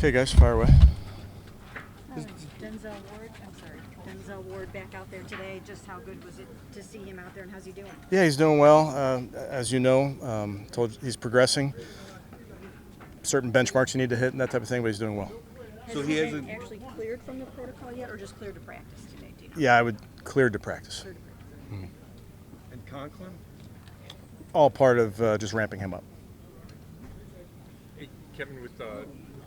Okay, guys, fire away. Denzel Ward back out there today. Just how good was it to see him out there, and how's he doing? Yeah, he's doing well. As you know, he's progressing. Certain benchmarks you need to hit and that type of thing, but he's doing well. So he hasn't actually cleared from the protocol yet, or just cleared to practice today? Yeah, I would cleared to practice. Mm-hmm. And Conklin? All part of just ramping him up. Hey, Kevin,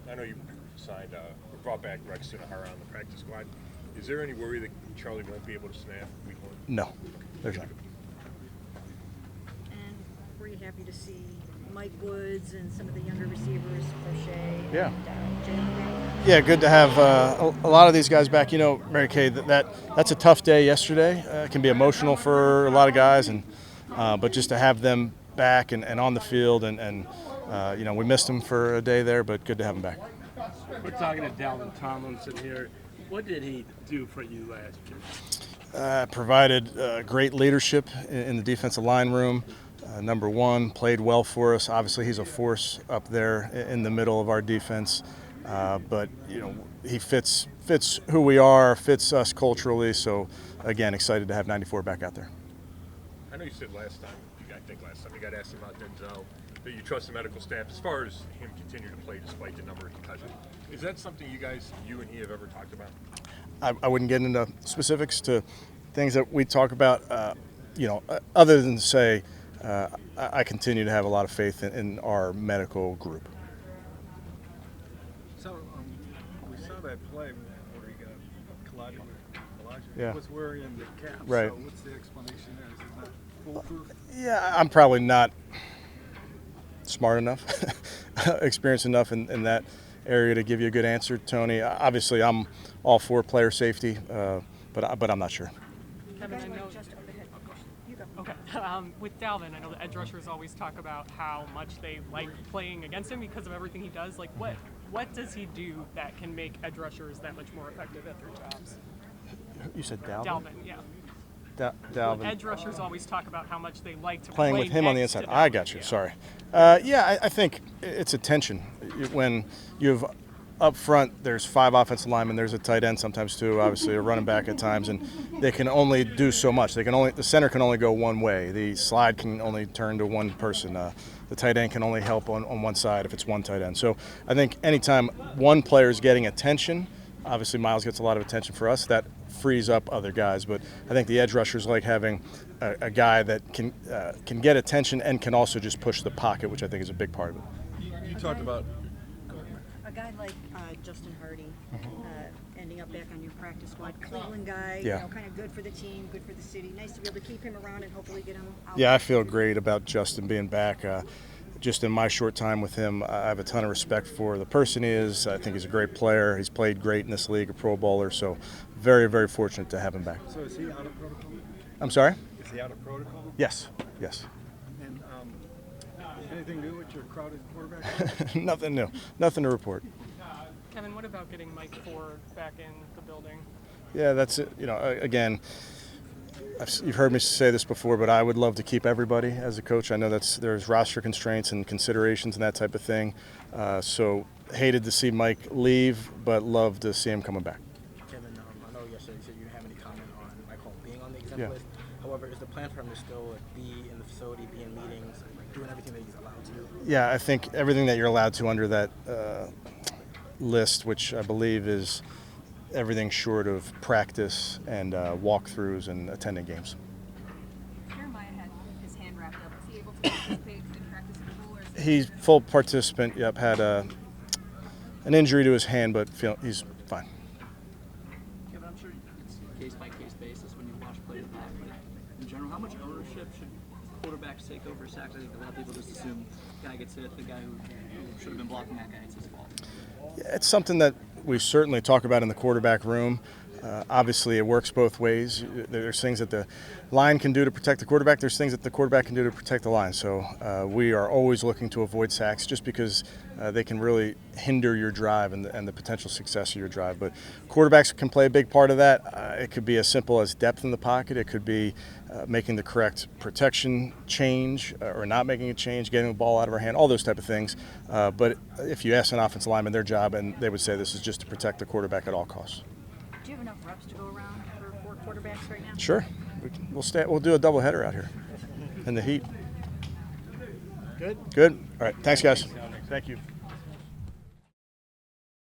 I know you signed or brought back Rex Sunahara on the practice squad. Is there any worry that Charlie won't be able to snap week one? No, there's not. And were you happy to see Mike Woods and some of the younger receivers, Crochet Yeah. and Jalen? Yeah, good to have a lot of these guys back. You know, Mary Kay, that's a tough day yesterday. It can be emotional for a lot of guys, but just to have them back and on the field, and we missed them for a day there, but good to have them back. We're talking to Dalvin Tomlinson here. What did he do for you last year? Provided great leadership in the defensive line room. Number one, played well for us. Obviously, he's a force up there in the middle of our defense. But he fits who we are, fits us culturally. So again, excited to have 94 back out there. I know you said last time you got asked about Denzel, that you trust the medical staff as far as him continuing to play despite the number of concussions. Is that something you and he have ever talked about? I wouldn't get into specifics to things that we talk about, other than say I continue to have a lot of faith in our medical group. So we saw that play where he got collided with Elijah. Yeah. He was wearing the cap. Right. So what's the explanation there? Is it not foolproof? Yeah, I'm probably not smart enough, experienced enough in that area to give you a good answer, Tony. Obviously, I'm all for player safety, but I'm not sure. Kevin, I know. Okay. With Dalvin, I know the edge rushers always talk about how much they like playing against him because of everything he does. Like, what does he do that can make edge rushers that much more effective at their jobs? You said Dalvin? Dalvin, yeah. Dalvin. Edge rushers always talk about how much they like to Playing play with him on the next inside. to I Dalvin, got you. yeah. Sorry. I think it's attention. When you've up front, there's 5 offensive linemen. There's a tight end sometimes too. Obviously, a running back at times, and they can only do so much. The center can only go one way. The slide can only turn to one person. The tight end can only help on one side if it's one tight end. So I think anytime one player is getting attention, obviously Miles gets a lot of attention for us. That frees up other guys. But I think the edge rushers like having a guy that can get attention and can also just push the pocket, which I think is a big part of it. You talked about A guy like Justin Hardy ending up back on your practice squad. Cleveland guy, Yeah. kind of good for the team, good for the city. Nice to be able to keep him around and hopefully get him out. Yeah, I feel great about Justin being back. Just in my short time with him, I have a ton of respect for the person he is. I think he's a great player. He's played great in this league, a Pro Bowler. So very, very fortunate to have him back. So is he out of protocol? I'm sorry? Is he out of protocol? Yes. And anything new with your crowded quarterback? Nothing new. Nothing to report. Kevin, what about getting Mike Ford back in the building? Yeah, that's it. Again, you've heard me say this before, but I would love to keep everybody as a coach. I know there's roster constraints and considerations and that type of thing. So hated to see Mike leave, but love to see him coming back. Kevin, I know yesterday you said you didn't have any comment on Mike Hall being on the exempt list. However, is the plan for him to still be in the facility, be in meetings, doing everything that he's allowed to? Yeah, I think everything that you're allowed to under that list, which I believe is everything short of practice and walkthroughs and attending games. Jeremiah had his hand wrapped up. Was he able to participate in practice at all? He's full participant. Yep, had an injury to his hand, but he's fine. Kevin, I'm sure it's case-by-case basis when you watch players back, but in general, how much ownership should quarterbacks take over sacks? I think a lot of people just assume the guy gets hit, the guy who should have been blocking that guy, it's his fault. Yeah, it's something that we certainly talk about in the quarterback room. Obviously, it works both ways. There's things that the line can do to protect the quarterback. There's things that the quarterback can do to protect the line. So we are always looking to avoid sacks just because they can really hinder your drive and the potential success of your drive. But quarterbacks can play a big part of that. It could be as simple as depth in the pocket. It could be making the correct protection change or not making a change, getting the ball out of our hand, all those type of things. But if you ask an offensive lineman their job, and they would say this is just to protect the quarterback at all costs. Do you have enough reps to go around for 4 quarterbacks right now? Sure. We'll do a doubleheader out here in the heat. Good? Good? All right. Thanks, guys. Thank you.